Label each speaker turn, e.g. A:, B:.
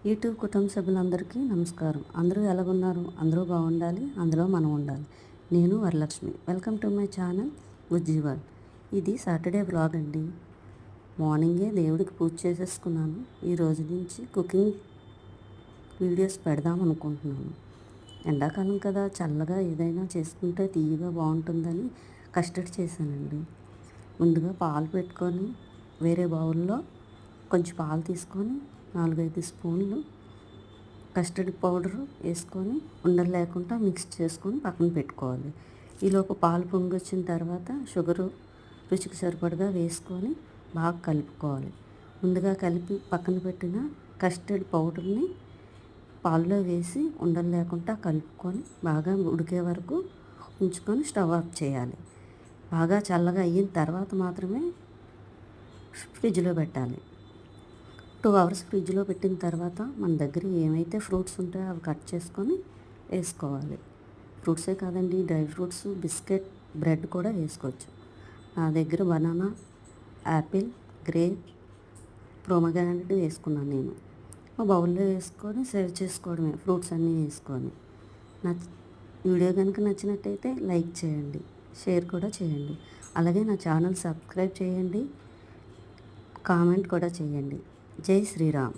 A: YouTube కుటుంబ సభ్యులందరికీ నమస్కారం. అందరూ ఎలాగున్నారు? అందరూ బాగుండాలి, అందులో మనం ఉండాలి. నేను Varalakshmi. Welcome to my channel Bujjiwal. ఇది సాటర్డే వ్లాగ్ అండి. మార్నింగే దేవుడికి పూజ చేసేసుకున్నాను. ఈ రోజు నుంచి కుకింగ్ వీడియోస్ పెడదాం అనుకుంటున్నాను. ఎండాకాలం కదా, చల్లగా ఏదైనా చేసుకుంటే తీయగా బాగుంటుందని కస్టర్డ్ చేశానండి. ముందుగా పాలు పెట్టుకొని వేరే బౌల్లో కొంచెం పాలు తీసుకొని 4-5 స్పూన్లు కస్టర్డ్ పౌడరు వేసుకొని ఉండలు లేకుండా మిక్స్ చేసుకొని పక్కన పెట్టుకోవాలి. ఈలోపు పాలు పొంగి వచ్చిన తర్వాత షుగరు రుచికి సరిపడగా వేసుకొని బాగా కలుపుకోవాలి. ముందుగా కలిపి పక్కన పెట్టిన కస్టర్డ్ పౌడర్ని పాలలో వేసి ఉండలు లేకుండా కలుపుకొని బాగా ఉడికే వరకు ఉంచుకొని స్టవ్ ఆఫ్ చేయాలి. బాగా చల్లగా అయిన తర్వాత మాత్రమే ఫ్రిడ్జ్లో పెట్టాలి. 2 అవర్స్ ఫ్రిడ్జ్లో పెట్టిన తర్వాత మన దగ్గర ఏమైతే ఫ్రూట్స్ ఉంటాయో అవి కట్ చేసుకొని వేసుకోవాలి. ఫ్రూట్సే కాదండి, డ్రై ఫ్రూట్స్, బిస్కెట్, బ్రెడ్ కూడా వేసుకోవచ్చు. నా దగ్గర బనానా, యాపిల్, గ్రేప్, ప్రోమోగ్రానేట్ వేసుకున్నాను నేను. బౌల్లో వేసుకొని సర్వ్ చేసుకోవడమే, ఫ్రూట్స్ అన్నీ వేసుకొని. నా వీడియో కనుక నచ్చినట్టయితే లైక్ చేయండి, షేర్ కూడా చేయండి. అలాగే నా ఛానల్ సబ్స్క్రైబ్ చేయండి, కామెంట్ కూడా చేయండి. జై శ్రీరామ్.